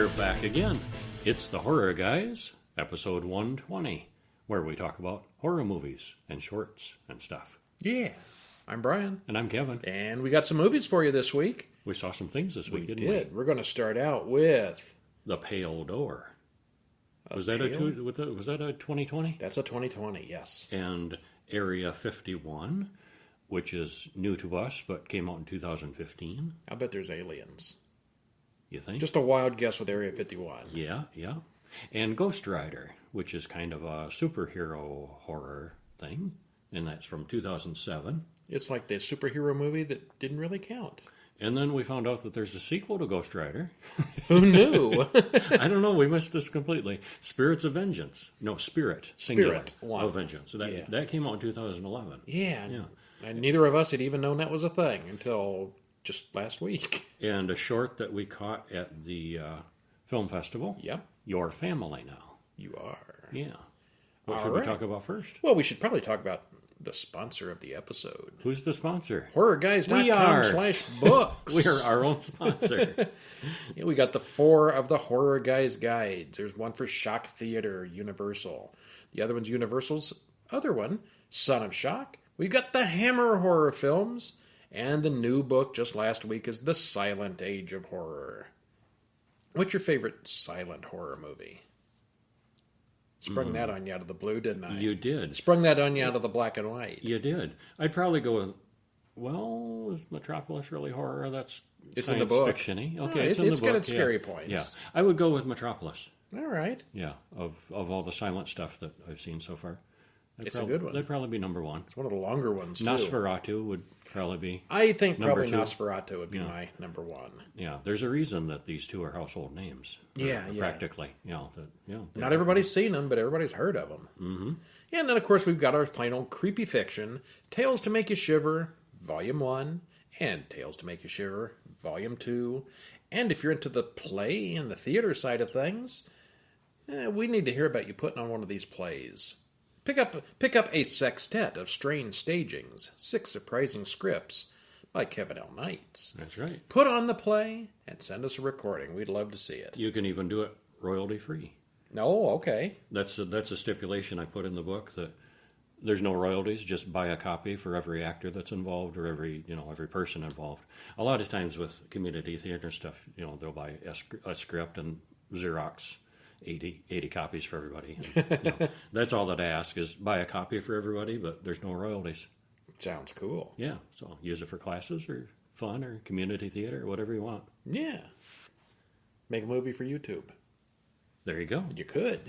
We're back again. It's the Horror Guys, episode 120, where we talk about horror movies and shorts and stuff. Yeah. I'm Brian. And I'm Kevin. And we got some movies for you this week. We saw some things this week, didn't we? We're going to start out with... The Pale Door. Was that a 2020? That's a 2020, yes. And Area 51, which is new to us, but came out in 2015. I bet there's aliens. You think? Just a wild guess with Area 51. Yeah. And Ghost Rider, which is kind of a superhero horror thing, and that's from 2007. It's like the superhero movie that didn't really count. And then we found out that there's a sequel to Ghost Rider. Who knew? I don't know. We missed this completely. Spirits of Vengeance. No, Spirit. Singular. Of Vengeance. So that came out in 2011. Yeah. And neither of us had even known that was a thing until just last week. And a short that we caught at the film festival. Yep. Your Family Now. You are. Yeah. What should we talk about first? Well, we should probably talk about the sponsor of the episode. Who's the sponsor? HorrorGuys.com/books. We are our own sponsor. Yeah, we got the 4 of the Horror Guys guides. There's one for Shock Theater, Universal. The other one's Universal's other one, Son of Shock. We've got the Hammer horror films. And the new book just last week is The Silent Age of Horror. What's your favorite silent horror movie? Sprung that on you out of the blue, didn't I? You did. Sprung that on you out of the black and white. You did. I'd probably go with, well, is Metropolis really horror? That's it's science in the book. Fiction-y. Okay, it's in the book. It's got its scary points. Yeah, I would go with Metropolis. All right. Yeah, of all the silent stuff that I've seen so far. It's a good one. That'd probably be number 1. It's one of the longer ones, too. Nosferatu would probably be I think probably 2. Nosferatu would be my number 1. Yeah, there's a reason that these 2 are household names. Yeah. Practically. Not everybody's seen them, but everybody's heard of them. Mm-hmm. Yeah, and then, of course, we've got our plain old creepy fiction, Tales to Make You Shiver, Volume 1, and Tales to Make You Shiver, Volume 2. And if you're into the play and the theater side of things, we need to hear about you putting on one of these plays. Pick up A Sextet of Strange Stagings, 6 Surprising Scripts by Kevin L. Knights. That's right. Put on the play and send us a recording. We'd love to see it. You can even do it royalty free. Oh, okay. That's a stipulation I put in the book that there's no royalties. Just buy a copy for every actor that's involved or every person involved. A lot of times with community theater stuff, they'll buy a script and Xerox 80 copies for everybody. And, that's all that I ask is buy a copy for everybody, but there's no royalties. Sounds cool. Yeah, so use it for classes or fun or community theater or whatever you want. Yeah. Make a movie for YouTube. There you go. You could.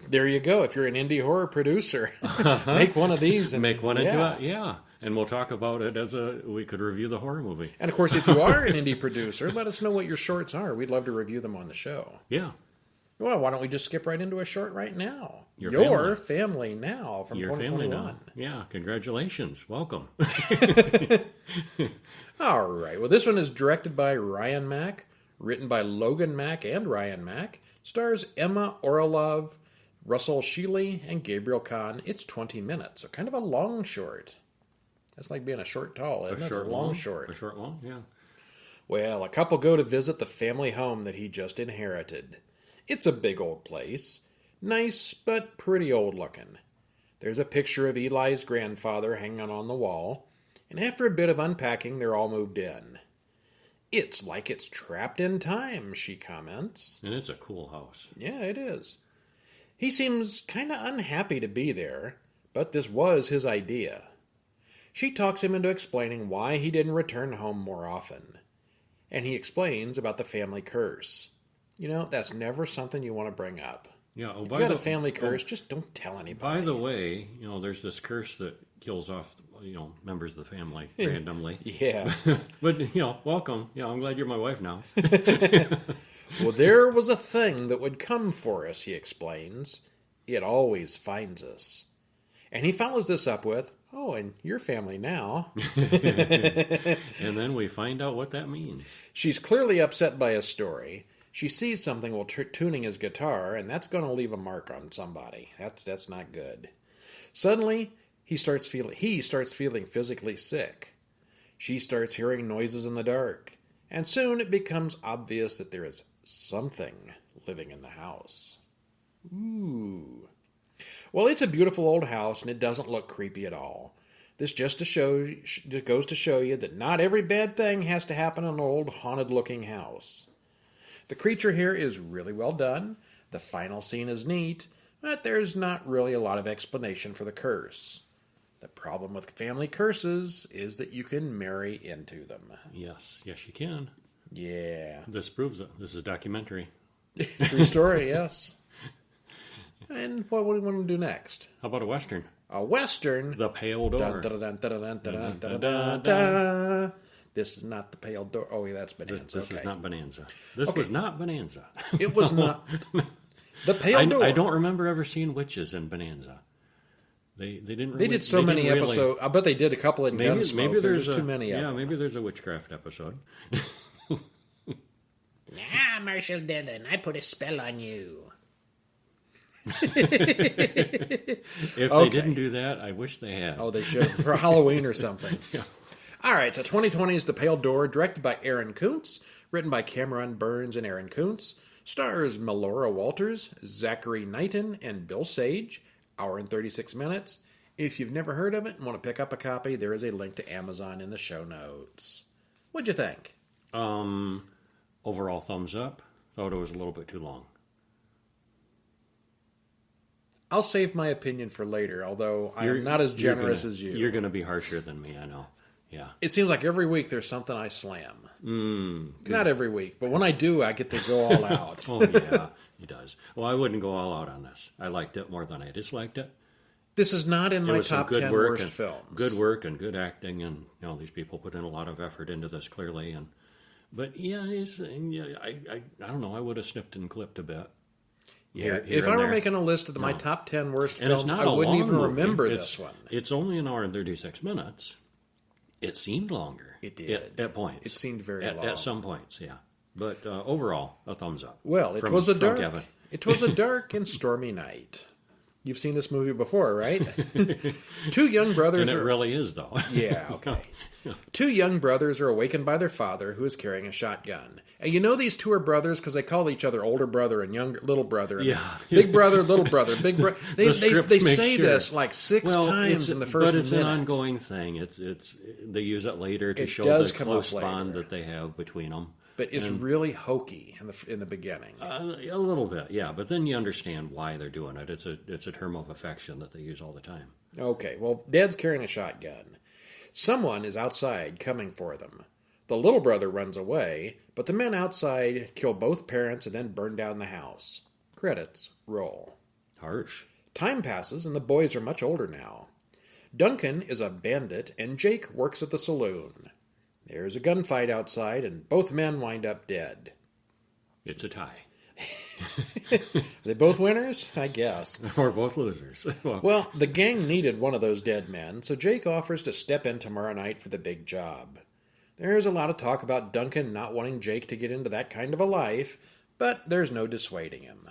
There you go. If you're an indie horror producer, make one of these. And make one into it. Yeah. And we'll talk about it we could review the horror movie. And of course, if you are an indie producer, let us know what your shorts are. We'd love to review them on the show. Yeah. Well, why don't we just skip right into a short right now? Your Family Now from 2021. Family Now. Yeah, congratulations. Welcome. All right. Well, this one is directed by Ryan Mack, written by Logan Mack and Ryan Mack, stars Emma Orlov, Russell Shealy, and Gabriel Kahn. It's 20 minutes, so kind of a long short. That's like being a short tall, isn't it? A long short. A short long, yeah. Well, a couple go to visit the family home that he just inherited. It's a big old place. Nice, but pretty old looking. There's a picture of Eli's grandfather hanging on the wall, and after a bit of unpacking, they're all moved in. It's like it's trapped in time, she comments. And it's a cool house. Yeah, it is. He seems kind of unhappy to be there, but this was his idea. She talks him into explaining why he didn't return home more often. And he explains about the family curse. That's never something you want to bring up. Yeah. If you got a family curse, just don't tell anybody. By the way, there's this curse that kills off, members of the family randomly. Yeah. But, welcome. I'm glad you're my wife now. Well, there was a thing that would come for us, he explains. It always finds us. And he follows this up with, and your family now. And then we find out what that means. She's clearly upset by his story. She sees something while tuning his guitar, and that's going to leave a mark on somebody. That's not good. Suddenly, he starts feeling physically sick. She starts hearing noises in the dark, and soon it becomes obvious that there is something living in the house. Ooh. Well, it's a beautiful old house, and it doesn't look creepy at all. This just goes to show you that not every bad thing has to happen in an old haunted-looking house. The creature here is really well done. The final scene is neat, but there's not really a lot of explanation for the curse. The problem with family curses is that you can marry into them. Yes, you can. Yeah. This proves it. This is a documentary. True story, yes. And what do we want to do next? How about a Western? A Western? The Pale Door. This is not the Pale Door. Oh, yeah, that's Bonanza. This is not Bonanza. This was not Bonanza. It was not. The Pale Door. I don't remember ever seeing witches in Bonanza. They didn't. Really, they did so many episodes. I bet they did a couple in Gunsmoke. Maybe there's too many of them. Yeah, maybe there's a witchcraft episode. Marshall Dillon, I put a spell on you. If they didn't do that, I wish they had. Oh, they should. For Halloween or something. Yeah. All right, so 2020 is The Pale Door, directed by Aaron Kuntz, written by Cameron Burns and Aaron Kuntz, stars Melora Walters, Zachary Knighton, and Bill Sage, hour and 36 minutes. If you've never heard of it and want to pick up a copy, there is a link to Amazon in the show notes. What'd you think? Overall thumbs up. Thought it was a little bit too long. I'll save my opinion for later, although I'm not as generous as you. You're going to be harsher than me, I know. Yeah. It seems like every week there's something I slam. Not every week, but when I do, I get to go all out. Oh, yeah, he does. Well, I wouldn't go all out on this. I liked it more than I disliked it. This is not in my top 10 worst films. Good work and good acting, and these people put in a lot of effort into this, clearly. But yeah, I don't know. I would have snipped and clipped a bit. Here if I were making a list of my top 10 worst films, I wouldn't even remember this one. It's only an hour and 36 minutes. It seemed longer. It did. At points. It seemed very long. At some points, yeah. But overall, a thumbs up. Well, it was a dark and stormy night. You've seen this movie before, right? Two young brothers. And it really is, though. Yeah, okay. Two young brothers are awakened by their father, who is carrying a shotgun. And these two are brothers because they call each other older brother and younger little brother. And big brother, little brother, big brother. They say this like six times in the first minute. But it's an ongoing thing. It's they use it later to show the close bond that they have between them. But it's really hokey in the beginning. A little bit, yeah. But then you understand why they're doing it. It's a term of affection that they use all the time. Okay, well, Dad's carrying a shotgun. Someone is outside coming for them. The little brother runs away, but the men outside kill both parents and then burn down the house. Credits roll. Harsh. Time passes, and the boys are much older now. Duncan is a bandit, and Jake works at the saloon. There's a gunfight outside, and both men wind up dead. It's a tie. Are they both winners? I guess. Or both losers. Well, the gang needed one of those dead men, so Jake offers to step in tomorrow night for the big job. There's a lot of talk about Duncan not wanting Jake to get into that kind of a life, but there's no dissuading him.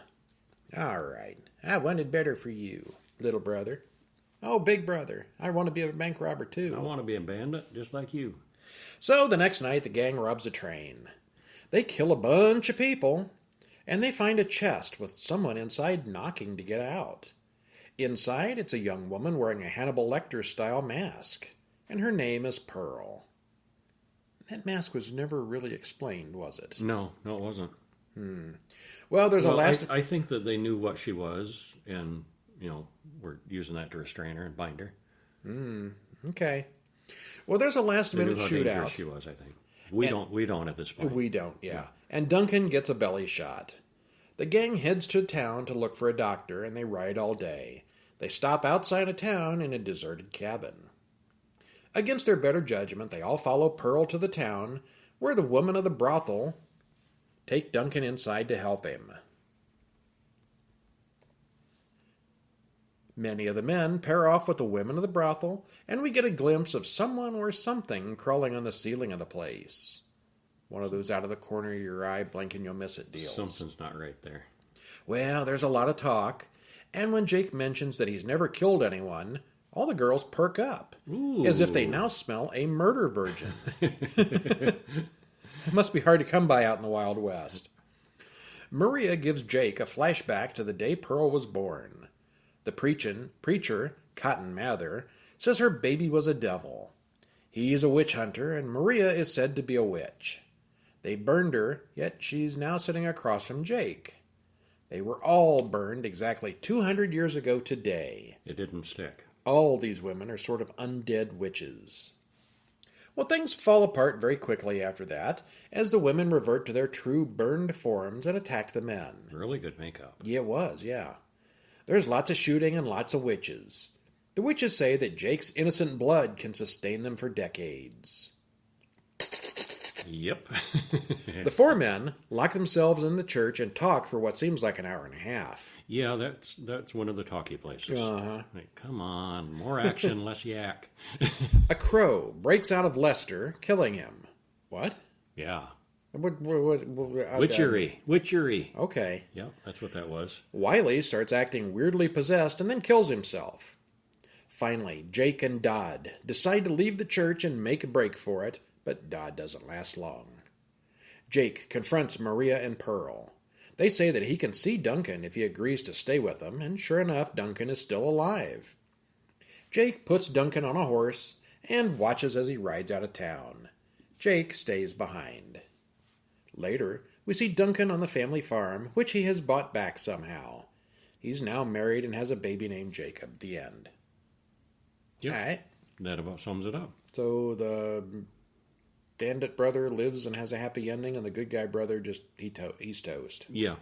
All right, I wanted better for you, little brother. Oh, big brother, I want to be a bank robber too. I want to be a bandit, just like you. So the next night, the gang robs a train. They kill a bunch of people, and they find a chest with someone inside knocking to get out. Inside, it's a young woman wearing a Hannibal Lecter-style mask, and her name is Pearl. That mask was never really explained, was it? No, it wasn't. Well, there's a last... I think that they knew what she was, and, were using that to restrain her and bind her. Okay. Well, there's a last-minute shootout. They knew how dangerous she was, I think. We don't at this point. We don't, yeah. And Duncan gets a belly shot. The gang heads to town to look for a doctor, and they ride all day. They stop outside of town in a deserted cabin. Against their better judgment, they all follow Pearl to the town, where the women of the brothel take Duncan inside to help him. Many of the men pair off with the women of the brothel, and we get a glimpse of someone or something crawling on the ceiling of the place. One of those out of the corner of your eye, blink and you'll miss it deals. Something's not right there. Well, there's a lot of talk, and when Jake mentions that he's never killed anyone, all the girls perk up, as if they now smell a murder virgin. It must be hard to come by out in the Wild West. Maria gives Jake a flashback to the day Pearl was born. The preacher, Cotton Mather, says her baby was a devil. He's a witch hunter, and Maria is said to be a witch. They burned her, yet she's now sitting across from Jake. They were all burned exactly 200 years ago today. It didn't stick. All these women are sort of undead witches. Well, things fall apart very quickly after that, as the women revert to their true burned forms and attack the men. Really good makeup. Yeah, it was, yeah. There's lots of shooting and lots of witches. The witches say that Jake's innocent blood can sustain them for decades. Yep. The four men lock themselves in the church and talk for what seems like an hour and a half. Yeah, that's one of the talky places. Uh-huh. Like, come on, more action, less yak. A crow breaks out of Lester, killing him. What? Yeah. What, Witchery. Okay. Yep, that's what that was. Wiley starts acting weirdly possessed and then kills himself. Finally, Jake and Dodd decide to leave the church and make a break for it, but Dodd doesn't last long. Jake confronts Maria and Pearl. They say that he can see Duncan if he agrees to stay with them, and sure enough, Duncan is still alive. Jake puts Duncan on a horse and watches as he rides out of town. Jake stays behind. Later, we see Duncan on the family farm, which he has bought back somehow. He's now married and has a baby named Jacob. The end. Yep. All right. That about sums it up. So the bandit brother lives and has a happy ending, and the good guy brother just he's toast. Yeah.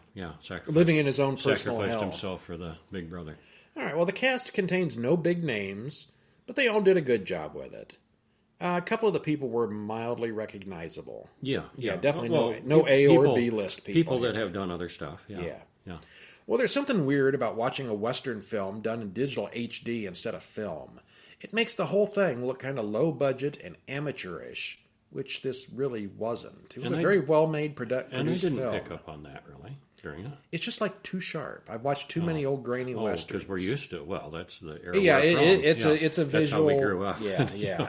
Living in his own personal sacrificed hell. himself for the big brother. All right, well, the cast contains no big names, but they all did a good job with it. A couple of the people were mildly recognizable. Yeah. Definitely no A or B list people. People that have done other stuff. Yeah. Well, there's something weird about watching a Western film done in digital HD instead of film. It makes the whole thing look kind of low budget and amateurish, which this really wasn't. It was a very well-made produced film. And I didn't pick up on that, really, during it. It's just like too sharp. I've watched too many old grainy Westerns. Because we're used to, that's the era Yeah, we're from. it's a visual. That's how we grew up. Yeah.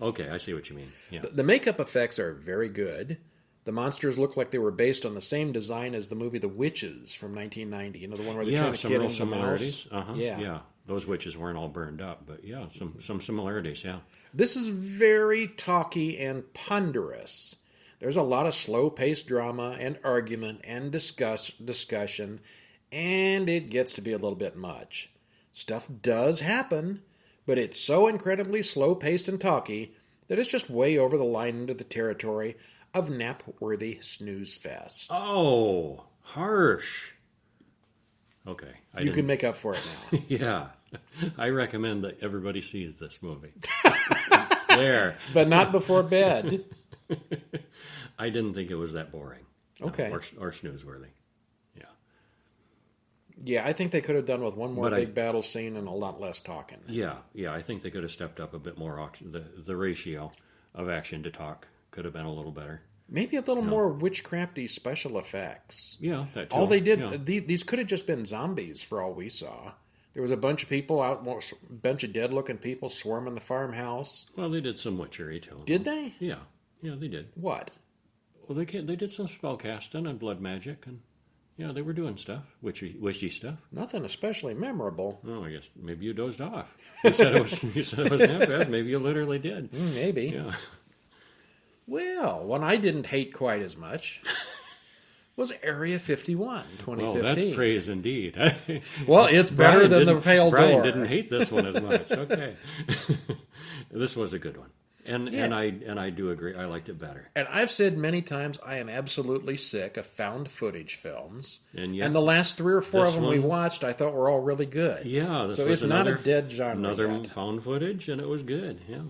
Okay, I see what you mean. Yeah. The makeup effects are very good. The monsters look like they were based on the same design as the movie The Witches from 1990. You know, the one where they turn a kid into a mouse? Yeah. Those witches weren't all burned up, but some similarities, yeah. This is very talky and ponderous. There's a lot of slow-paced drama and argument and discussion, and it gets to be a little bit much. Stuff does happen, but it's so incredibly slow-paced and talky that it's just way over the line into the territory of nap-worthy snooze fest. Oh, harsh. Okay. You can make up for it now. Yeah. I recommend that everybody sees this movie. There. But not before bed. I didn't think it was that boring. Okay. Or snoozeworthy. Yeah. Yeah, I think they could have done with one more big battle scene and a lot less talking. Yeah. I think they could have stepped up a bit more. The ratio of action to talk could have been a little better. Maybe a little more witchcrafty special effects. Yeah, that too. All they did, these could have just been zombies for all we saw. There was a bunch of people out, a bunch of dead-looking people swarming the farmhouse. Well, they did some witchery too. Did they? Yeah, they did. What? Well, they did some spell casting and blood magic, and they were doing stuff, witchy stuff. Nothing especially memorable. Oh, I guess maybe you dozed off. You said it was half-assed. Maybe you literally did. Maybe. Yeah. Well, one I didn't hate quite as much was Area 51, 2015. Well, that's praise indeed. Well, it's better than the Pale Door. Brian didn't hate this one as much. Okay. This was a good one. And I do agree. I liked it better. And I've said many times I am absolutely sick of found footage films. And the last 3 or 4 of them we watched I thought were all really good. Yeah. So it's not a dead genre Another yet. found footage, and it was good. Yeah.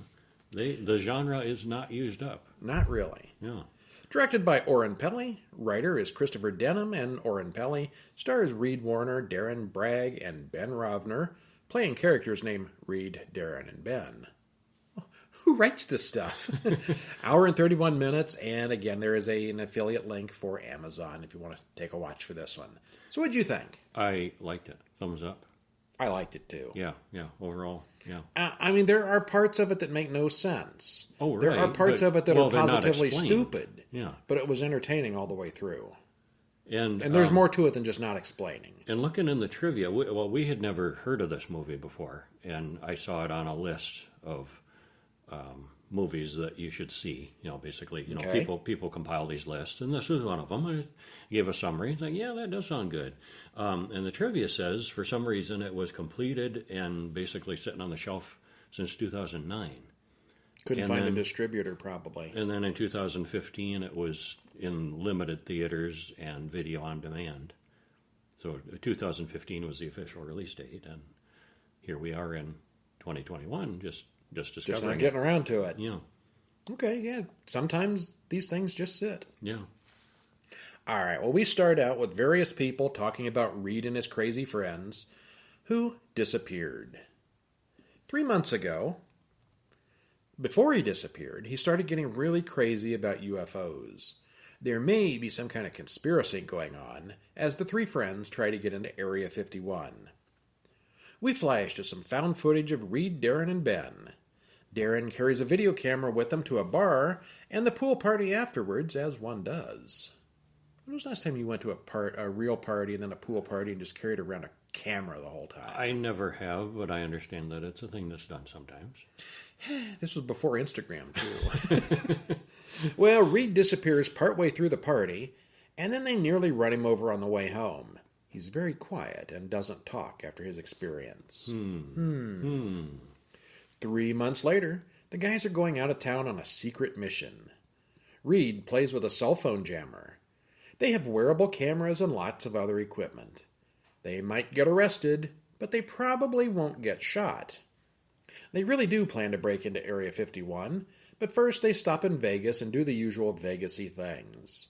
The genre is not used up. Not really. Yeah. Directed by Oren Peli, writer is Christopher Denham, and Oren Peli stars Reed Warner, Darren Bragg, and Ben Rovner, playing characters named Reed, Darren, and Ben. Who writes this stuff? Hour and 31 minutes, and again, there is an affiliate link for Amazon if you want to take a watch for this one. So what'd you think? I liked it. Thumbs up. I liked it too. Yeah, yeah. Overall, yeah. I mean, there are parts of it that make no sense. Oh, There right. are parts But, of it that well, are they're not positively explained. stupid. Yeah. But it was entertaining all the way through. And There's more to it than just not explaining. And looking in the trivia, we had never heard of this movie before, and I saw it on a list of movies that you should see. Basically, Okay. people compile these lists, and this was one of them. I gave a summary. It's like, yeah, that does sound good. And the trivia says, for some reason, it was completed and basically sitting on the shelf since 2009. Couldn't And find a then- distributor, probably. And then in 2015, it was in limited theaters and video on demand. So 2015 was the official release date, and here we are in 2021, just Just discovering not getting around to it. it. Yeah, Okay, yeah. Sometimes these things just sit. yeah. All right, well, we start out with various people talking about Reed and his crazy friends who disappeared. 3 months ago, before he disappeared, he started getting really crazy about UFOs. There may be some kind of conspiracy going on as the three friends try to get into Area 51. We flash to some found footage of Reed, Darren, and Ben. Darren carries a video camera with him to a bar and the pool party afterwards, as one does. When was the last time you went to a real party and then a pool party and just carried around a camera the whole time? I never have, but I understand that it's a thing that's done sometimes. This was before Instagram, too. Well, Reed disappears partway through the party, and then they nearly run him over on the way home. He's very quiet and doesn't talk after his experience. 3 months later, the guys are going out of town on a secret mission. Reed plays with a cell phone jammer. They have wearable cameras and lots of other equipment. They might get arrested, but they probably won't get shot. They really do plan to break into Area 51, but first they stop in Vegas and do the usual Vegas-y things.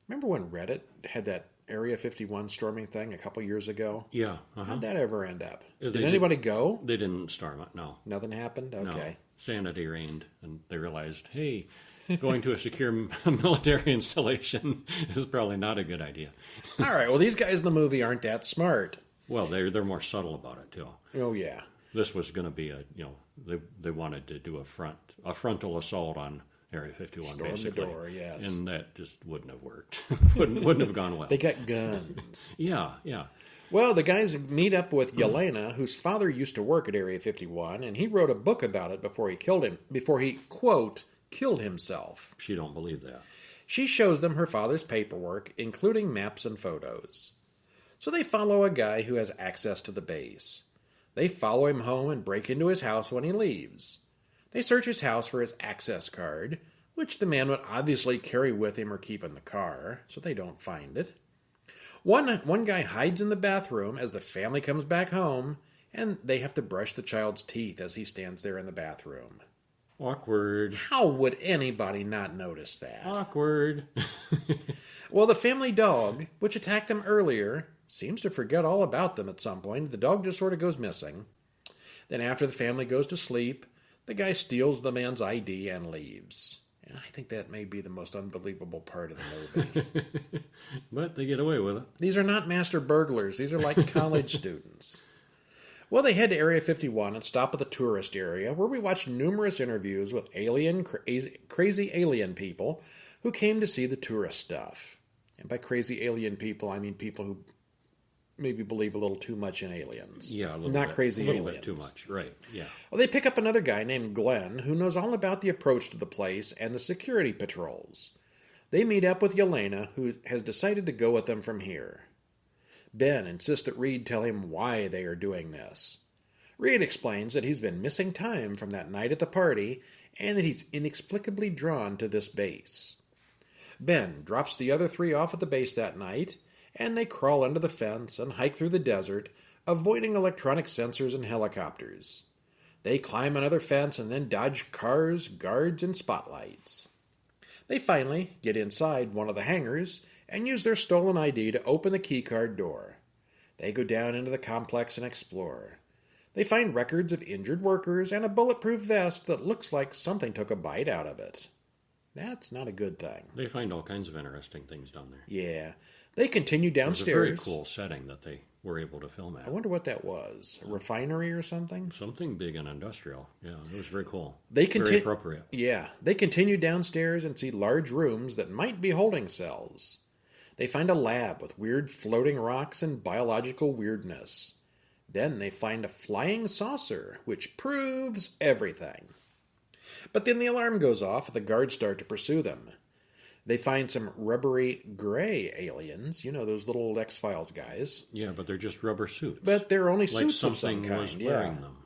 Remember when Reddit had that Area 51 storming thing a couple years ago? Yeah. How'd that ever end up? They Did anybody go? They didn't storm it, no. Nothing happened? No. Okay. Sanity reigned, and they realized, hey, going to a secure military installation is probably not a good idea. All right, well, these guys in the movie aren't that smart. Well, they're more subtle about it, too. Oh, yeah. This was going to be they wanted to do a frontal assault on Area 51, Storm basically. the door, yes. And that just wouldn't have worked. wouldn't have gone well. They got guns. Yeah. Well, the guys meet up with Yelena, whose father used to work at Area 51, and he wrote a book about it before he, quote, killed himself. She don't believe that. She shows them her father's paperwork, including maps and photos. So they follow a guy who has access to the base. They follow him home and break into his house when he leaves. They search his house for his access card, which the man would obviously carry with him or keep in the car, so they don't find it. One guy hides in the bathroom as the family comes back home, and they have to brush the child's teeth as he stands there in the bathroom. Awkward. How would anybody not notice that? Awkward. Well, the family dog, which attacked them earlier, seems to forget all about them at some point. The dog just sort of goes missing. Then after the family goes to sleep, the guy steals the man's ID and leaves. And I think that may be the most unbelievable part of the movie. But they get away with it. These are not master burglars. These are like college students. Well, they head to Area 51 and stop at the tourist area, where we watch numerous interviews with crazy alien people who came to see the tourist stuff. And by crazy alien people, I mean people who maybe believe a little too much in aliens. Yeah, a little Not bit. crazy a little aliens. bit too much, right? Yeah. Well, they pick up another guy named Glenn who knows all about the approach to the place and the security patrols. They meet up with Yelena, who has decided to go with them from here. Ben insists that Reed tell him why they are doing this. Reed explains that he's been missing time from that night at the party and that he's inexplicably drawn to this base. Ben drops the other three off at the base that night, and they crawl under the fence and hike through the desert, avoiding electronic sensors and helicopters. They climb another fence and then dodge cars, guards, and spotlights. They finally get inside one of the hangars and use their stolen ID to open the keycard door. They go down into the complex and explore. They find records of injured workers and a bulletproof vest that looks like something took a bite out of it. That's not a good thing. They find all kinds of interesting things down there. Yeah. They continue It was downstairs. a very cool setting that they were able to film I at. wonder what that was. A refinery or something? Something big and industrial. Yeah, it was very cool. They Very appropriate. Yeah. They continue downstairs and see large rooms that might be holding cells. They find a lab with weird floating rocks and biological weirdness. Then they find a flying saucer, which proves everything. But then the alarm goes off and the guards start to pursue them. They find some rubbery gray aliens, you know, those little X-Files guys. Yeah, but they're just rubber suits. But they're only like suits of some something kind. was wearing them.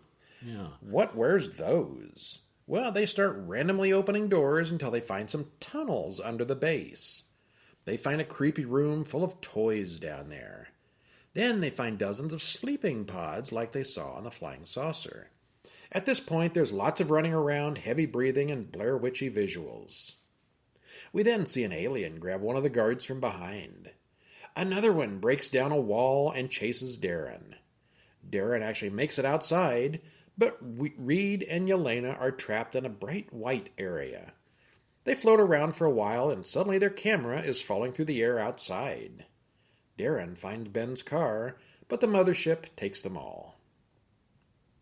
Yeah. What wears those? Well, they start randomly opening doors until they find some tunnels under the base. They find a creepy room full of toys down there. Then they find dozens of sleeping pods like they saw on the flying saucer. At this point, there's lots of running around, heavy breathing, and Blair Witchy visuals. We then see an alien grab one of the guards from behind. Another one breaks down a wall and chases Darren. Darren actually makes it outside, but Reed and Yelena are trapped in a bright white area. They float around for a while, and suddenly their camera is falling through the air outside. Darren finds Ben's car, but the mothership takes them all.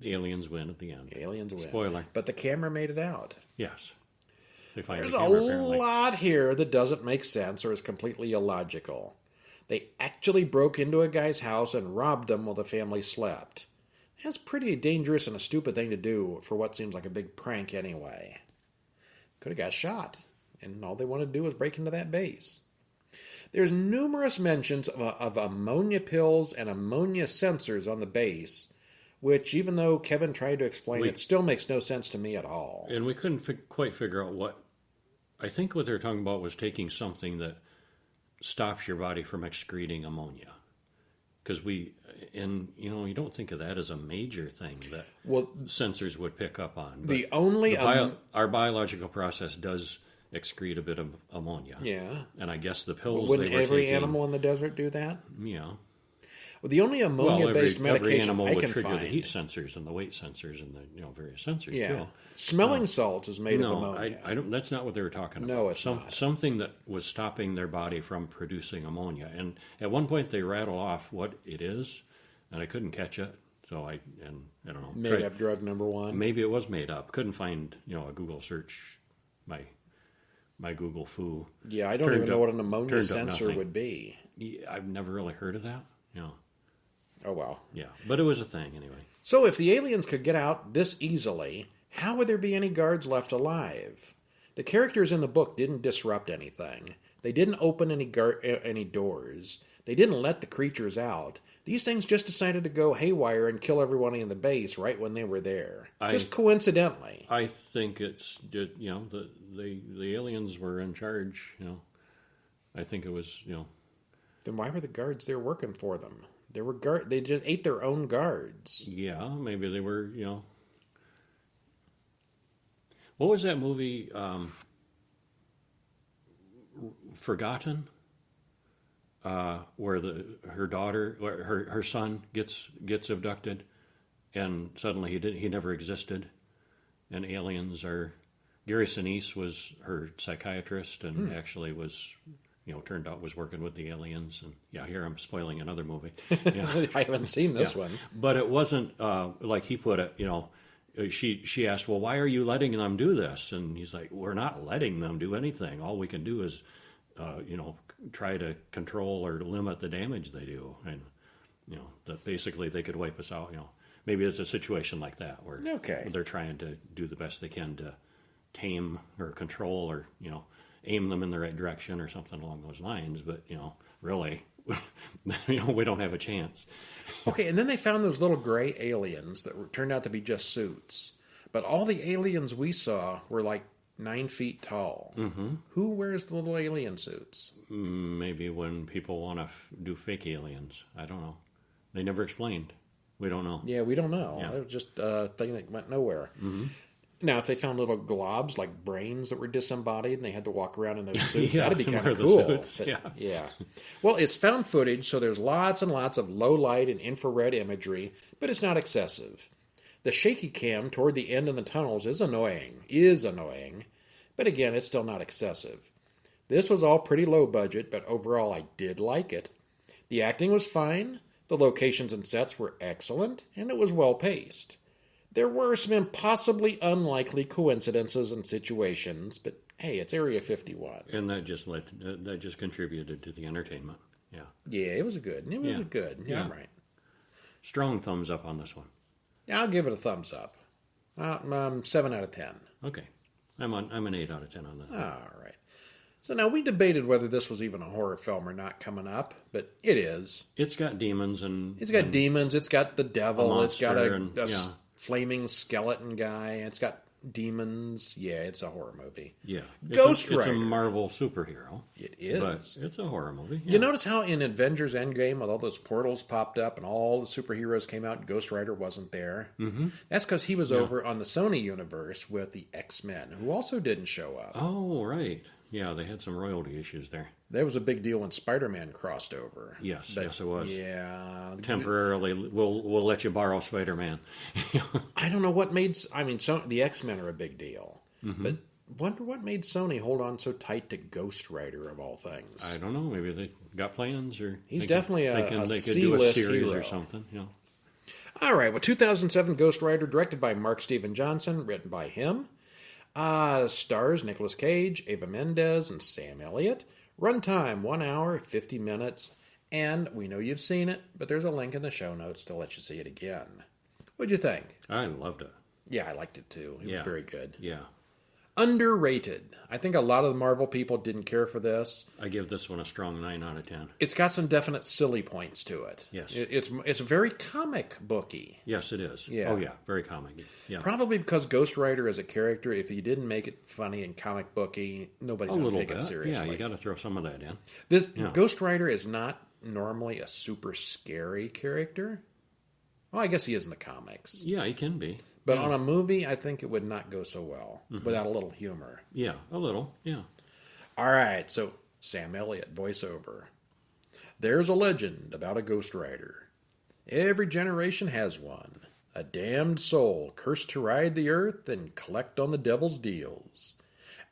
The aliens win at the end. The aliens win. Spoiler. But the camera made it out. Yes. They find There's the camera, a apparently. lot here that doesn't make sense or is completely illogical. They actually broke into a guy's house and robbed him while the family slept. That's pretty dangerous and a stupid thing to do for what seems like a big prank anyway. Could have got shot, and all they wanted to do was break into that base. There's numerous mentions of ammonia pills and ammonia sensors on the base, which, even though Kevin tried to explain, it still makes no sense to me at all. And we couldn't quite figure out what... I think what they were talking about was taking something that stops your body from excreting ammonia. Because you don't think of that as a major thing that sensors would pick up on. But our biological process does excrete a bit of ammonia. Yeah. And I guess the pills Wouldn't they were every taking, animal in the desert do that? Yeah. Well, the only ammonia-based every medication animal I would can trigger find... the heat sensors and the weight sensors and the various sensors Yeah. too. Smelling salts is made of ammonia. I don't. That's not what they were talking about. No, it's not. Something that was stopping their body from producing ammonia. And at one point they rattle off what it is, and I couldn't catch it. So I don't know. Made up drug number one. Maybe it was made up. Couldn't find a Google search. My Google foo. Yeah, I don't even know what an ammonia sensor would be. Yeah, I've never really heard of that. Oh, well. Yeah, but it was a thing anyway. So if the aliens could get out this easily, how would there be any guards left alive? The characters in the book didn't disrupt anything. They didn't open any doors. They didn't let the creatures out. These things just decided to go haywire and kill everyone in the base right when they were there. Just coincidentally. I think it's, the aliens were in charge, I think it was, Then why were the guards there working for them? They just ate their own guards. Yeah, maybe they were, What was that movie, Forgotten? Where her son gets abducted, and suddenly he never existed, and aliens are. Gary Sinise was her psychiatrist, and actually was, turned out was working with the aliens. And yeah, here I'm spoiling another movie. Yeah. I haven't seen this one, but it wasn't like he put it. She asked, "Well, why are you letting them do this?" And he's like, "We're not letting them do anything. All we can do is, try to control or limit the damage they do, and that basically they could wipe us out. Maybe it's a situation like that where they're trying to do the best they can to tame or control or aim them in the right direction or something along those lines. But really, we don't have a chance. Okay, and then they found those little gray aliens that turned out to be just suits. But all the aliens we saw were like 9 feet tall. Mm-hmm. Who wears the little alien suits? Maybe when people want to do fake aliens. I don't know. They never explained. We don't know. Yeah, we don't know. Yeah. It was just a thing that went nowhere. Mm-hmm. Now, if they found little globs like brains that were disembodied and they had to walk around in those suits, that'd be kind of cool. Yeah. Well, it's found footage, so there's lots and lots of low light and infrared imagery, but it's not excessive. The shaky cam toward the end in the tunnels is annoying, but again, it's still not excessive. This was all pretty low budget, but overall I did like it. The acting was fine. The locations and sets were excellent, and it was well paced. There were some impossibly unlikely coincidences and situations, but hey, it's Area 51. And that just contributed to the entertainment. Yeah. Yeah, it was good. It was good. Yeah, I'm right. Strong thumbs up on this one. I'll give it a thumbs up. 7 out of 10. Okay. I'm an 8 out of 10 on this. All right. So now we debated whether this was even a horror film or not coming up, but it is. It's got demons It's got demons. It's got the devil. It's got a yeah. flaming skeleton guy. It's got demons. Yeah, it's a horror movie. Yeah. Ghost Rider. It's a Marvel superhero. It is. But it's a horror movie. Yeah. You notice how in Avengers Endgame, with all those portals popped up and all the superheroes came out, Ghost Rider wasn't there? Mm-hmm. That's because he was over on the Sony universe with the X-Men, who also didn't show up. Oh, right. Yeah, they had some royalty issues there. That was a big deal when Spider-Man crossed over. Yes, yes, it was. Yeah. Temporarily, we'll let you borrow Spider-Man. I don't know what made... the X-Men are a big deal. Mm-hmm. But wonder what made Sony hold on so tight to Ghost Rider, of all things. I don't know. Maybe they got plans, or... He's definitely a they could C-list do a series hero. or something. Yeah. All right, well, 2007 Ghost Rider, directed by Mark Steven Johnson, written by him. Stars Nicolas Cage, Eva Mendes, and Sam Elliott. Runtime, 1 hour, 50 minutes. And we know you've seen it, but there's a link in the show notes to let you see it again. What'd you think? I loved it. Yeah, I liked it too. It was very good. Yeah. Underrated. I think a lot of the Marvel people didn't care for this. I give this one a strong 9 out of 10. It's got some definite silly points to it. Yes. It's very comic booky. Yes, it is. Yeah. Oh, yeah. Very comic. Yeah. Probably because Ghost Rider as a character, if you didn't make it funny and comic booky, nobody's going to take it seriously. Yeah, you got to throw some of that in. Ghost Rider is not normally a super scary character. Well, I guess he is in the comics. Yeah, he can be. But on a movie, I think it would not go so well without a little humor. Yeah, a little, yeah. All right, so Sam Elliott, voiceover. There's a legend about a Ghost Rider. Every generation has one. A damned soul cursed to ride the earth and collect on the devil's deals.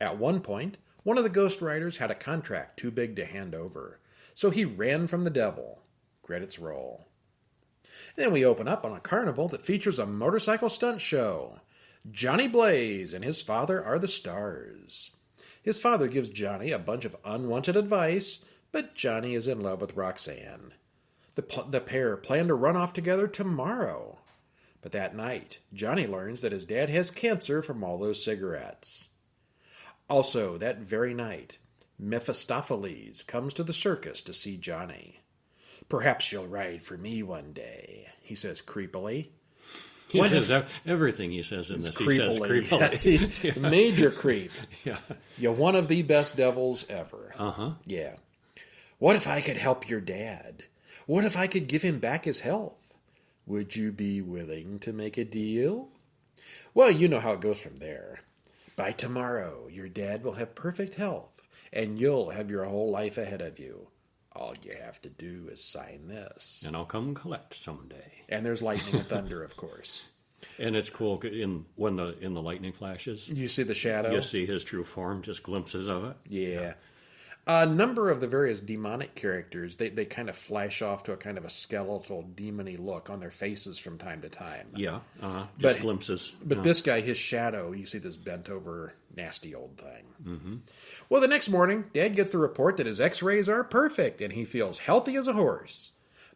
At one point, one of the Ghost Riders had a contract too big to hand over, so he ran from the devil. Credits roll. Then we open up on a carnival that features a motorcycle stunt show. Johnny Blaze and his father are the stars. His father gives Johnny a bunch of unwanted advice, but Johnny is in love with Roxanne. The pair plan to run off together tomorrow. But that night, Johnny learns that his dad has cancer from all those cigarettes. Also, that very night, Mephistopheles comes to the circus to see Johnny. Perhaps you'll ride for me one day, he says creepily. He says everything he says in this. He says creepily. Yes, major creep. Yeah. You're one of the best devils ever. Uh-huh. Yeah. What if I could help your dad? What if I could give him back his health? Would you be willing to make a deal? Well, you know how it goes from there. By tomorrow, your dad will have perfect health, and you'll have your whole life ahead of you. All you have to do is sign this. And I'll come collect someday. And there's lightning and thunder, of course. And it's cool when the lightning flashes. You see the shadow? You see his true form, just glimpses of it. Yeah. A number of the various demonic characters, they kind of flash off to a kind of a skeletal, demon-y look on their faces from time to time. Yeah, just glimpses. But this guy, his shadow, you see this bent-over, nasty old thing. Mm-hmm. Well, the next morning, Dad gets the report that his x-rays are perfect, and he feels healthy as a horse.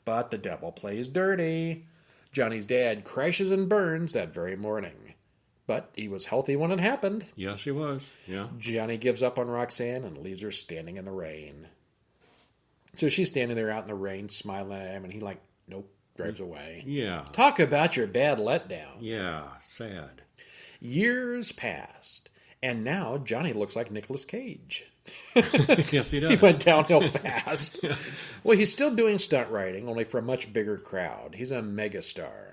But the devil plays dirty. Johnny's dad crashes and burns that very morning. But he was healthy when it happened. Yes, he was. Yeah. Johnny gives up on Roxanne and leaves her standing in the rain. So she's standing there out in the rain, smiling at him, and he nope, drives away. Yeah. Talk about your bad letdown. Yeah, sad. Years passed, and now Johnny looks like Nicolas Cage. Yes, he does. He went downhill fast. Yeah. Well, he's still doing stunt riding, only for a much bigger crowd. He's a megastar.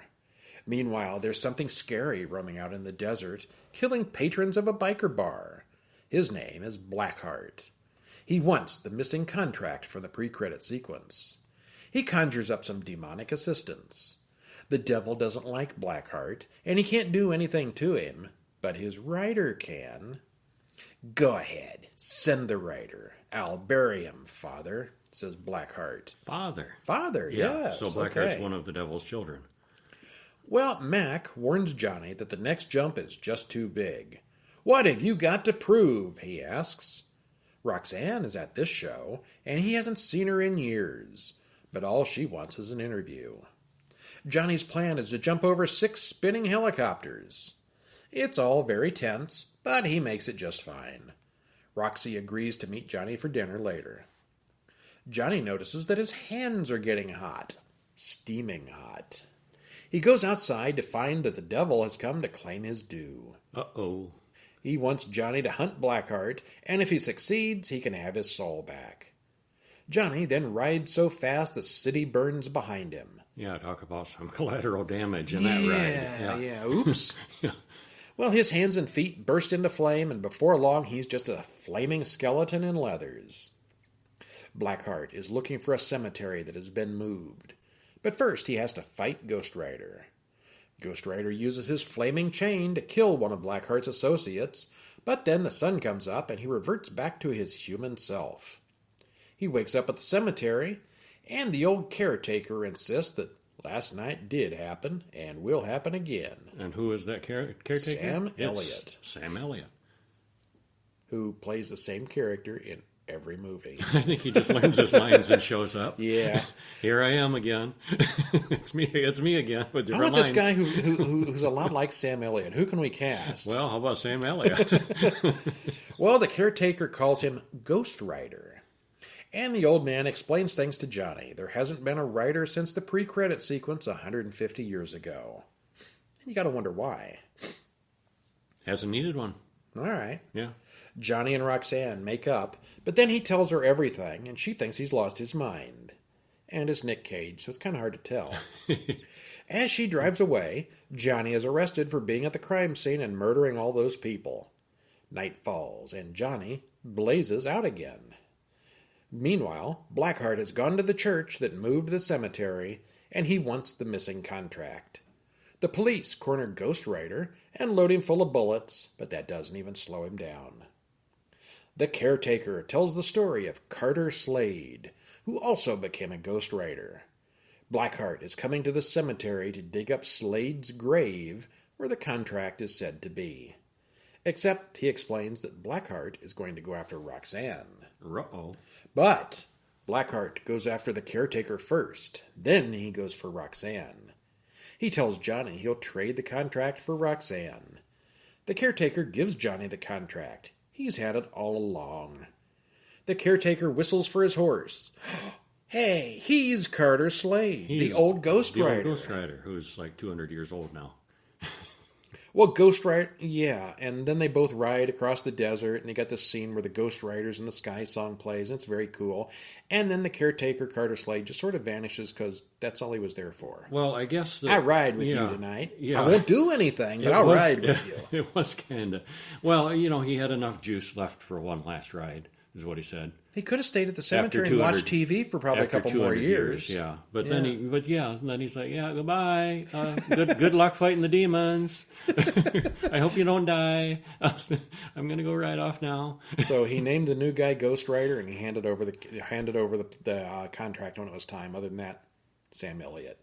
Meanwhile, there's something scary roaming out in the desert, killing patrons of a biker bar. His name is Blackheart. He wants the missing contract from the pre-credit sequence. He conjures up some demonic assistants. The devil doesn't like Blackheart, and he can't do anything to him, but his rider can. Go ahead, send the rider. I'll bury him, Father, says Blackheart. Father. Father, yes. So Blackheart's okay. one of the devil's children. Well, Mac warns Johnny that the next jump is just too big. What have you got to prove? He asks. Roxanne is at this show, and he hasn't seen her in years, but all she wants is an interview. Johnny's plan is to jump over 6 spinning helicopters. It's all very tense, but he makes it just fine. Roxy agrees to meet Johnny for dinner later. Johnny notices that his hands are getting hot. Steaming hot. He goes outside to find that the devil has come to claim his due. Uh-oh. He wants Johnny to hunt Blackheart, and if he succeeds, he can have his soul back. Johnny then rides so fast the city burns behind him. Yeah, talk about some collateral damage in that ride. Yeah. Oops. Yeah. Well, his hands and feet burst into flame, and before long he's just a flaming skeleton in leathers. Blackheart is looking for a cemetery that has been moved. But first he has to fight Ghost Rider. Ghost Rider uses his flaming chain to kill one of Blackheart's associates, but then the sun comes up and he reverts back to his human self. He wakes up at the cemetery, and the old caretaker insists that last night did happen and will happen again. And who is that caretaker? Sam Elliott. Sam Elliott. Who plays the same character in every movie. I think he just learns his lines and shows up. Yeah. Here I am again. It's me again with I different want this lines. guy who's a lot like Sam Elliott. Who can we cast? Well, how about Sam Elliott? Well, the caretaker calls him Ghost Rider. And the old man explains things to Johnny. There hasn't been a Rider since the pre-credit sequence 150 years ago. And you gotta wonder why. Hasn't needed one. All right. Yeah. Johnny and Roxanne make up, but then he tells her everything, and she thinks he's lost his mind. And it's Nick Cage, so it's kind of hard to tell. As she drives away, Johnny is arrested for being at the crime scene and murdering all those people. Night falls, and Johnny blazes out again. Meanwhile, Blackheart has gone to the church that moved the cemetery, and he wants the missing contract. The police corner Ghost Rider and load him full of bullets, but that doesn't even slow him down. The caretaker tells the story of Carter Slade, who also became a Ghost Rider. Blackheart is coming to the cemetery to dig up Slade's grave, where the contract is said to be. Except he explains that Blackheart is going to go after Roxanne. Uh-oh. But Blackheart goes after the caretaker first, then he goes for Roxanne. He tells Johnny he'll trade the contract for Roxanne. The caretaker gives Johnny the contract. He's had it all along. The caretaker whistles for his horse. Hey, he's Carter Slade, the old Ghost Rider. The old Ghost Rider, who's like 200 years old now. Well, Ghost Rider, yeah, and then they both ride across the desert, and you got this scene where the Ghost Riders in the Sky song plays, and it's very cool. And then the caretaker, Carter Slade, just sort of vanishes because that's all he was there for. Well, I guess I ride with you tonight. Yeah. I won't do anything, but I'll ride with you. It was kind of... Well, he had enough juice left for one last ride, is what he said. He could have stayed at the cemetery and watched TV for probably a couple more years. Yeah, but then he's like, yeah, goodbye. Good luck fighting the demons. I hope you don't die. I'm gonna go right off now. So he named the new guy Ghost Rider, and he handed over the contract when it was time. Other than that, Sam Elliott.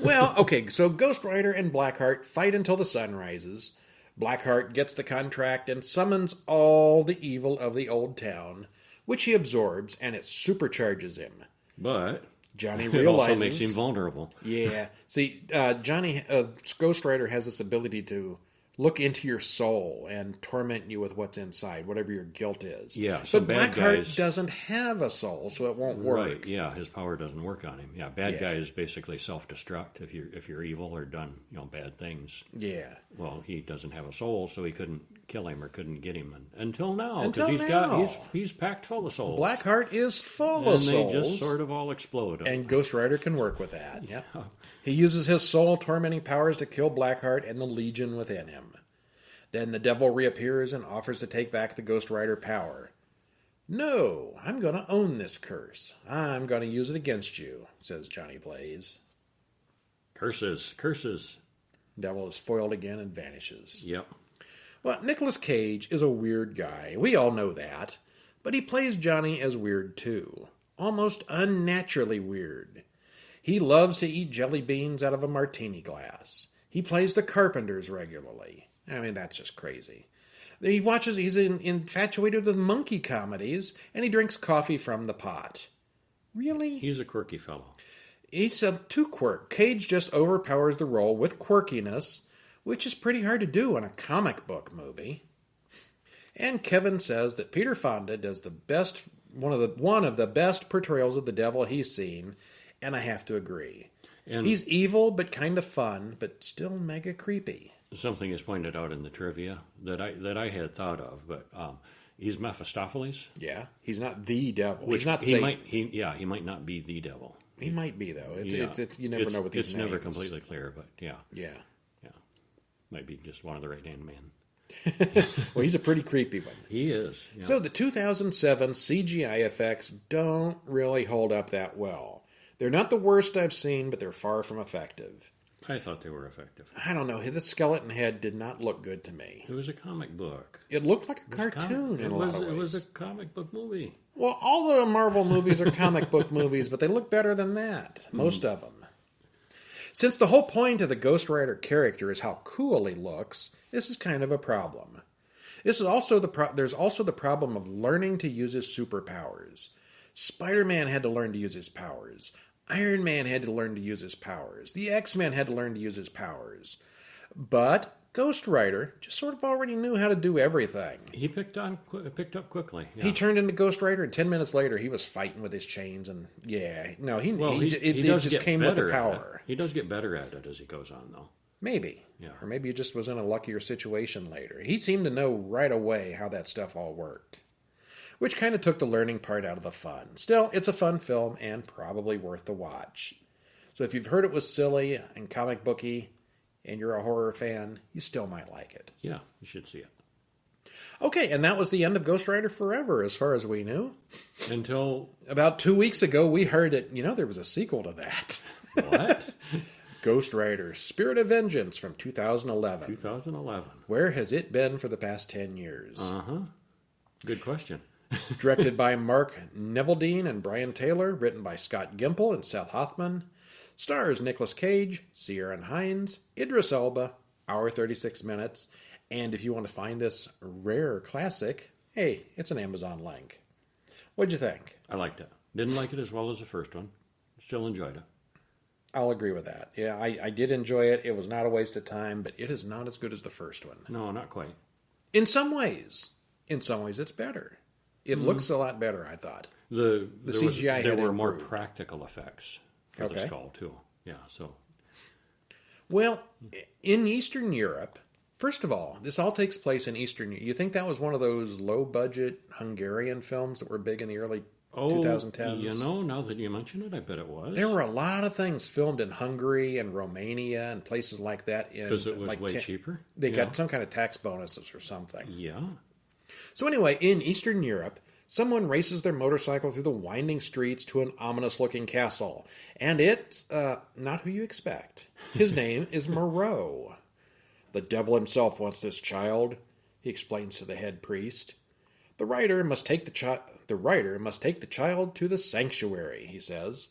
Well, okay, so Ghost Rider and Blackheart fight until the sun rises. Blackheart gets the contract and summons all the evil of the old town, which he absorbs, and it supercharges him. But Johnny it realizes... also makes him vulnerable. Yeah. See, Ghost Rider has this ability to look into your soul and torment you with what's inside, whatever your guilt is. Yeah, so but bad Blackheart guys doesn't have a soul, so it won't work. Right, yeah, his power doesn't work on him. Yeah, bad guys basically self-destruct if you're evil or done, bad things. Yeah. Well, he doesn't have a soul, so he couldn't kill him or couldn't get him until now, Until because now. he's packed full of souls. Blackheart is full of souls. And they just sort of all explode. And Ghost Rider can work with that. Yeah. He uses his soul-tormenting powers to kill Blackheart and the Legion within him. Then the devil reappears and offers to take back the Ghost Rider power. No, I'm going to own this curse. I'm going to use it against you, says Johnny Blaze. Curses. Devil is foiled again and vanishes. Yep. Well, Nicolas Cage is a weird guy. We all know that. But he plays Johnny as weird too. Almost unnaturally weird. He loves to eat jelly beans out of a martini glass. He plays the Carpenters regularly. I mean, that's just crazy. He's infatuated with monkey comedies, and he drinks coffee from the pot. Really? He's a quirky fellow. He's too quirk. Cage just overpowers the role with quirkiness, which is pretty hard to do in a comic book movie. And Kevin says that Peter Fonda does the best, one of the best portrayals of the devil he's seen, and I have to agree. And he's evil, but kind of fun, but still mega creepy. something is pointed out in the trivia that I had thought of, but he's Mephistopheles. Yeah, he's not the devil. Which He's not he Satan. he might not be the devil. He might be, though. Yeah. You never know with these It's names. never completely clear, but yeah, Yeah. might be just one of the right-hand men. Well, he's a pretty creepy one. He is. Yeah. So the 2007 CGI effects don't really hold up that well. They're not the worst I've seen, but they're far from effective. I thought they were effective. I don't know. The skeleton head did not look good to me. It was a comic book. It looked like a cartoon in a lot of ways. It was a comic book movie. Well, all the Marvel movies are comic book movies, but they look better than that. Most of them. Since the whole point of the Ghost Rider character is how cool he looks, this is kind of a problem. This is also there's also the problem of learning to use his superpowers. Spider-Man had to learn to use his powers. Iron Man had to learn to use his powers. The X-Men had to learn to use his powers. But Ghost Rider just sort of already knew how to do everything. He picked up quickly. Yeah. He turned into Ghost Rider, and 10 minutes later, he was fighting with his chains. And it just came with the power. He does get better at it as he goes on, though. Maybe. Yeah. Or maybe he just was in a luckier situation later. He seemed to know right away how that stuff all worked. Which kind of took the learning part out of the fun. Still, it's a fun film and probably worth the watch. So if you've heard it was silly and comic booky, and you're a horror fan, you still might like it. Yeah, you should see it. Okay, and that was the end of Ghost Rider Forever, as far as we knew. Until... About 2 weeks ago, we heard it. There was a sequel to that. What? Ghost Rider, Spirit of Vengeance from 2011. 2011. Where has it been for the past 10 years? Uh-huh. Good question. Directed by Mark Neveldine and Brian Taylor. Written by Scott Gimple and Seth Hoffman. Stars Nicolas Cage, Ciarán Hinds, Idris Elba, hour 36 minutes. And if you want to find this rare classic, hey, it's an Amazon link. What'd you think? I liked it. Didn't like it as well as the first one. Still enjoyed it. I'll agree with that. Yeah, I did enjoy it. It was not a waste of time, but it is not as good as the first one. No, not quite. In some ways. It's better. It looks a lot better, I thought. The CGI there had were more improved. practical effects for the skull, too. Yeah, so... Well, in Eastern Europe, first of all, this all takes place in Eastern Europe. You think that was one of those low-budget Hungarian films that were big in the early 2010s? Now that you mention it, I bet it was. There were a lot of things filmed in Hungary and Romania and places like that. Because it was way cheaper? They got some kind of tax bonuses or something. Yeah. So anyway, in Eastern Europe, someone races their motorcycle through the winding streets to an ominous-looking castle. And it's not who you expect. His name is Moreau. The devil himself wants this child, he explains to the head priest. The writer must take the child to the sanctuary, he says.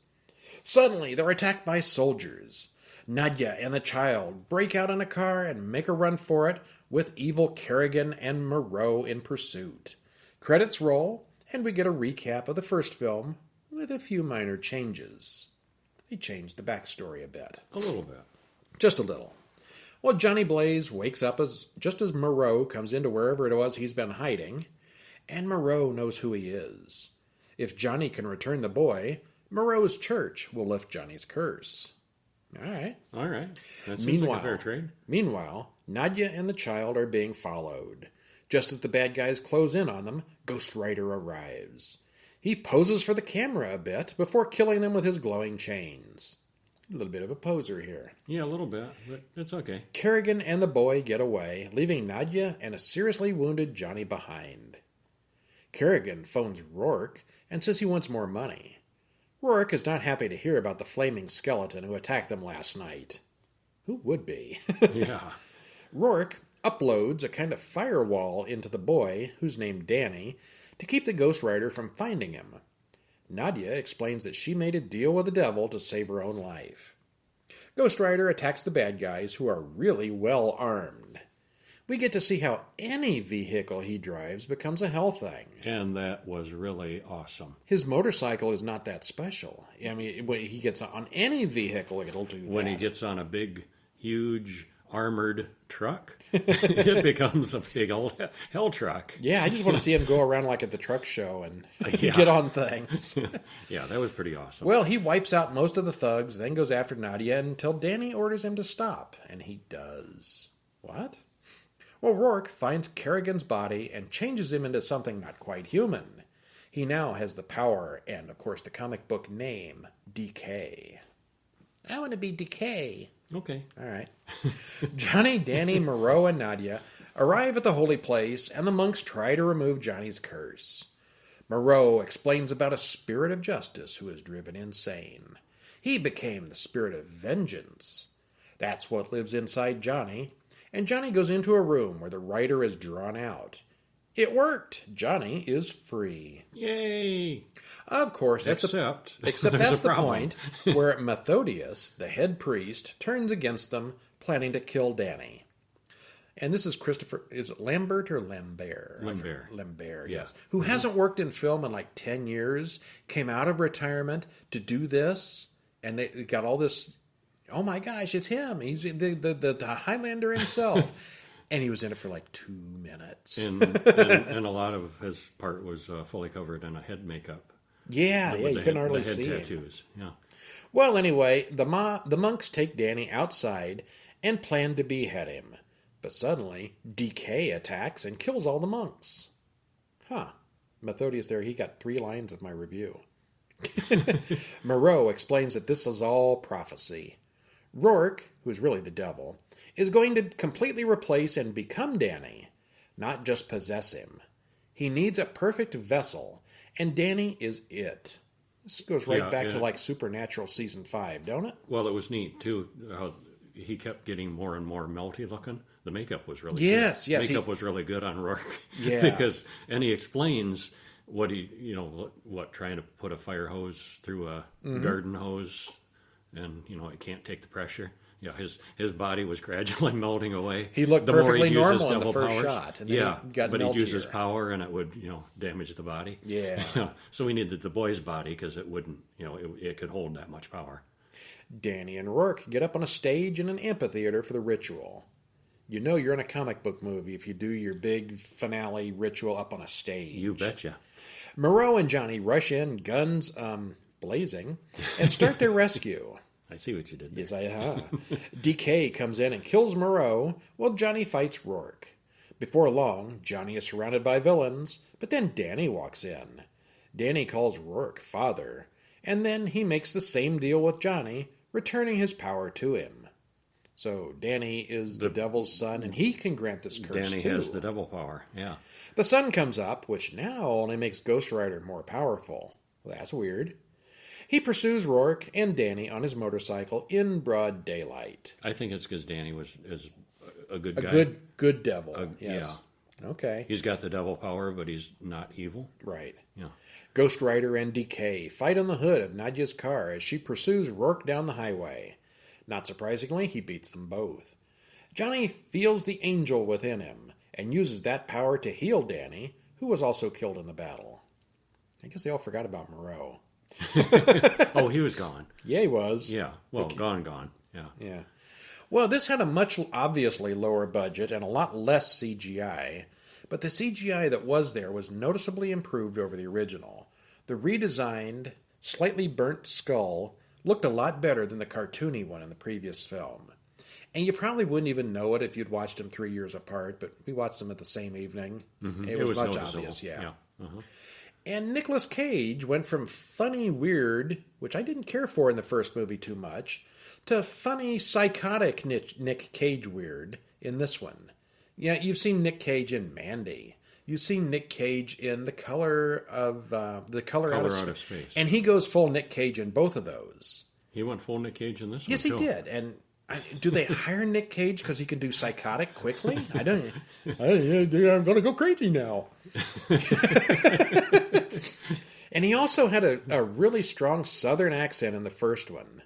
Suddenly, they're attacked by soldiers. Nadia and the child break out in a car and make a run for it, with evil Kerrigan and Moreau in pursuit. Credits roll, and we get a recap of the first film with a few minor changes. They changed the backstory a bit. A little bit. Just a little. Well, Johnny Blaze wakes up just as Moreau comes into wherever it was he's been hiding, and Moreau knows who he is. If Johnny can return the boy, Moreau's church will lift Johnny's curse. All right. That seems like a fair trade. Meanwhile, Nadia and the child are being followed. Just as the bad guys close in on them, Ghost Rider arrives. He poses for the camera a bit before killing them with his glowing chains. A little bit of a poser here. Yeah, a little bit, but it's okay. Kerrigan and the boy get away, leaving Nadia and a seriously wounded Johnny behind. Kerrigan phones Rourke and says he wants more money. Rourke is not happy to hear about the flaming skeleton who attacked them last night. Who would be? Yeah. Rourke uploads a kind of firewall into the boy, who's named Danny, to keep the Ghost Rider from finding him. Nadia explains that she made a deal with the devil to save her own life. Ghost Rider attacks the bad guys, who are really well armed. We get to see how any vehicle he drives becomes a hell thing. And that was really awesome. His motorcycle is not that special. I mean, when he gets on any vehicle, it'll do that. When he gets on a big, huge, armored truck, it becomes a big old hell truck. Yeah, I just want to see him go around like at the truck show and Yeah. get on things. Yeah, that was pretty awesome. Well, he wipes out most of the thugs, then goes after Nadia until Danny orders him to stop, and he does. What? Well, Rourke finds Kerrigan's body and changes him into something not quite human. He now has the power and, of course, the comic book name, DK. I want to be DK. Okay. All right. Johnny, Danny, Moreau, and Nadia arrive at the holy place, and the monks try to remove Johnny's curse. Moreau explains about a spirit of justice who is driven insane. He became the spirit of vengeance. That's what lives inside Johnny, and Johnny goes into a room where the writer is drawn out. It worked. Johnny is free. Yay! Of course, that's Except that's there's a the problem. point where Methodius, the head priest, turns against them, planning to kill Danny. And this is is it Lambert or Lambert? Lambert. Lambert, yes. Who hasn't worked in film in like 10 years, came out of retirement to do this, and they got all this, oh my gosh, it's him. He's the Highlander himself. And he was in it for like 2 minutes. And a lot of his part was fully covered in a head makeup. Yeah, you couldn't hardly the head see tattoos. him. Yeah. Well, anyway, the monks take Danny outside and plan to behead him. But suddenly, DK attacks and kills all the monks. Huh. Methodius there, he got 3 lines of my review. Moreau explains that this is all prophecy. Rourke, who is really the devil, is going to completely replace and become Danny, not just possess him. He needs a perfect vessel, and Danny is it. This goes right back to like Supernatural Season 5, don't it? Well, it was neat, too, how he kept getting more and more melty looking. The makeup was really Yes. good. Makeup was really good on Rourke. Yeah. And he explains what trying to put a fire hose through a garden hose, and, it can't take the pressure. Yeah, his body was gradually melting away. He looked perfectly normal in the first powers. shot. And then he got but meltier. he'd use his power, and it would, damage the body. Yeah. So we needed the boy's body because it wouldn't, it could hold that much power. Danny and Rourke get up on a stage in an amphitheater for the ritual. You know you're in a comic book movie if you do your big finale ritual up on a stage. You betcha. Moreau and Johnny rush in, guns blazing, and start their rescue. I see what you did there. Yes, DK comes in and kills Moreau while Johnny fights Rourke. Before long, Johnny is surrounded by villains, but then Danny walks in. Danny calls Rourke father, and then he makes the same deal with Johnny, returning his power to him. So Danny is the devil's son, and he can grant this curse Danny too. has the devil power, yeah. The sun comes up, which now only makes Ghost Rider more powerful. Well, that's weird. He pursues Rourke and Danny on his motorcycle in broad daylight. I think it's because Danny is a good guy. A good devil, yes. Yeah. Okay. He's got the devil power, but he's not evil. Right. Yeah. Ghost Rider and DK fight on the hood of Nadia's car as she pursues Rourke down the highway. Not surprisingly, he beats them both. Johnny feels the angel within him and uses that power to heal Danny, who was also killed in the battle. I guess they all forgot about Moreau. Oh, he was gone. Yeah, he was. Yeah. Well, gone. Yeah. Yeah. Well, this had a much obviously lower budget and a lot less CGI, but the CGI that was there was noticeably improved over the original. The redesigned, slightly burnt skull looked a lot better than the cartoony one in the previous film. And you probably wouldn't even know it if you'd watched them 3 years apart, but we watched them at the same evening. Mm-hmm. It was much noticeable. obvious, yeah. Uh-huh. And Nicolas Cage went from funny, weird, which I didn't care for in the first movie too much, to funny, psychotic Nick Cage weird in this one. Yeah, you've seen Nick Cage in Mandy. You've seen Nick Cage in The Color Out of Space. And he goes full Nick Cage in both of those. He went full Nick Cage in this one, Yes, he too. did. And Do they hire Nick Cage because he can do psychotic quickly? I'm going to go crazy now. And he also had a really strong Southern accent in the first one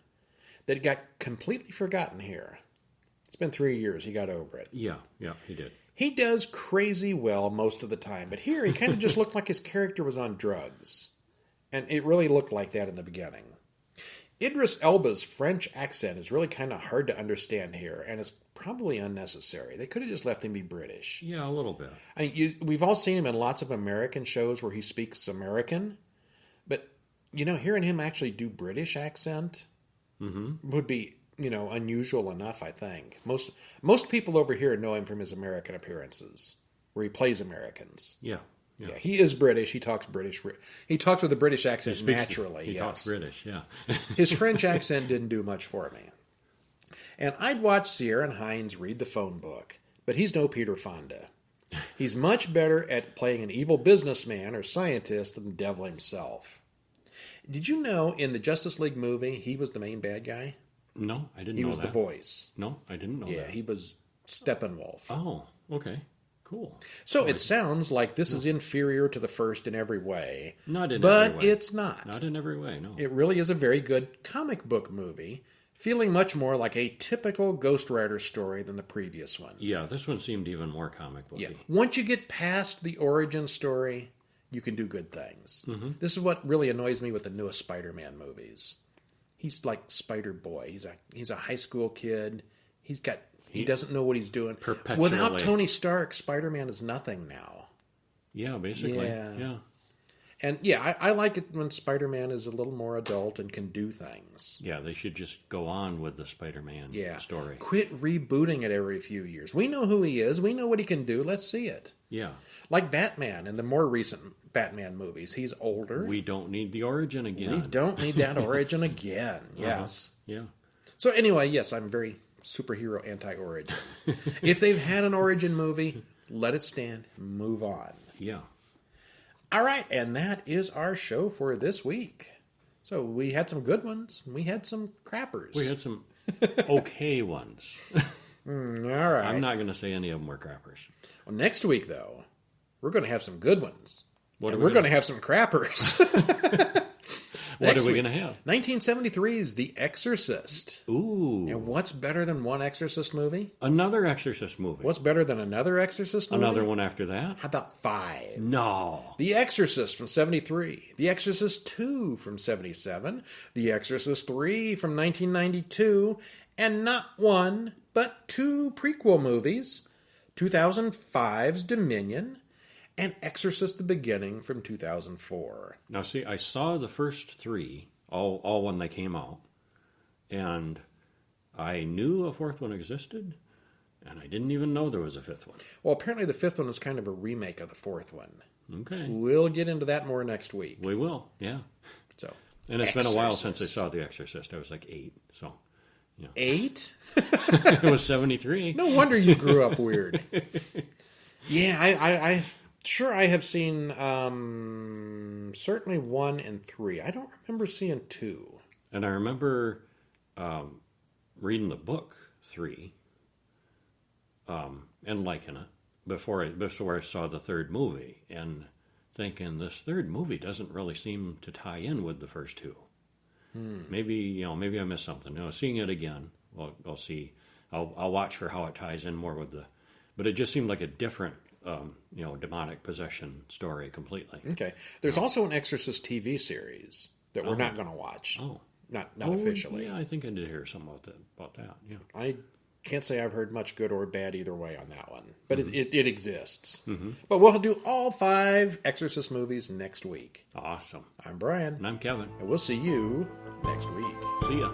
that got completely forgotten here. It's been 3 years. He got over it. Yeah, he did. He does crazy well most of the time, but here he kind of just looked like his character was on drugs. And it really looked like that in the beginning. Idris Elba's French accent is really kind of hard to understand here, and it's probably unnecessary. They could have just left him be British. Yeah, a little bit. I mean, we've all seen him in lots of American shows where he speaks American, but, hearing him actually do British accent would be, unusual enough, I think. Most people over here know him from his American appearances, where he plays Americans. Yeah. Yeah, he is British. He talks British. He talks with a British accent naturally. He talks British, yeah. His French accent didn't do much for me. And I'd watch Ciarán Hinds read the phone book, but he's no Peter Fonda. He's much better at playing an evil businessman or scientist than the devil himself. Did you know in the Justice League movie he was the main bad guy? No, I didn't know that. He was the voice. No, I didn't know that. Yeah, he was Steppenwolf. Oh, okay. Cool. So it sounds like this is inferior to the first in every way. Not in every way. But it's not. Not in every way, no. It really is a very good comic book movie, feeling much more like a typical Ghost Rider story than the previous one. Yeah, this one seemed even more comic booky. Yeah. Once you get past the origin story, you can do good things. Mm-hmm. This is what really annoys me with the newest Spider-Man movies. He's like Spider-Boy. He's a high school kid. He doesn't know what he's doing. Perpetually. Without Tony Stark, Spider-Man is nothing now. Yeah, basically. Yeah. And yeah, I like it when Spider-Man is a little more adult and can do things. Yeah, they should just go on with the Spider-Man story. Quit rebooting it every few years. We know who he is. We know what he can do. Let's see it. Yeah. Like Batman in the more recent Batman movies. He's older. We don't need the origin again. We don't need that origin again. Yes. Yeah. So anyway, yes, I'm very superhero anti-origin. If they've had an origin movie, let it stand. Move on. Yeah. All right, and that is our show for this week. So we had some good ones. We had some crappers. We had some okay ones. All right. I'm not going to say any of them were crappers. Well, next week, though, we're going to have some good ones. What and we're going to have some crappers. What are we going to have? 1973's The Exorcist. Ooh. And what's better than one Exorcist movie? Another Exorcist movie. What's better than another Exorcist movie? Another one after that? How about 5? No. The Exorcist from 73. The Exorcist II from 77. The Exorcist III from 1992. And not one, but 2 prequel movies. 2005's Dominion. And Exorcist the Beginning from 2004. Now, see, I saw the first 3, all when they came out, and I knew a 4th one existed, and I didn't even know there was a 5th one. Well, apparently the 5th one is kind of a remake of the 4th one. Okay. We'll get into that more next week. We will, yeah. So, and it's been a while since I saw The Exorcist. I was like 8, so... Yeah. 8? It was 73. No wonder you grew up weird. Yeah, I have seen certainly 1 and 3. I don't remember seeing 2. And I remember reading the book 3 and liking it before I saw the 3rd movie and thinking this 3rd movie doesn't really seem to tie in with the first 2. Maybe I missed something. Seeing it again, I'll see. I'll watch for how it ties in more with the. But it just seemed like a different, demonic possession story completely. Okay. There's also an Exorcist TV series that we're not going to watch. Oh, not officially. Yeah, I think I did hear something about that. Yeah. I can't say I've heard much good or bad either way on that one, but it exists. Mm-hmm. But we'll do all 5 Exorcist movies next week. Awesome. I'm Brian. And I'm Kevin. And we'll see you next week. See ya.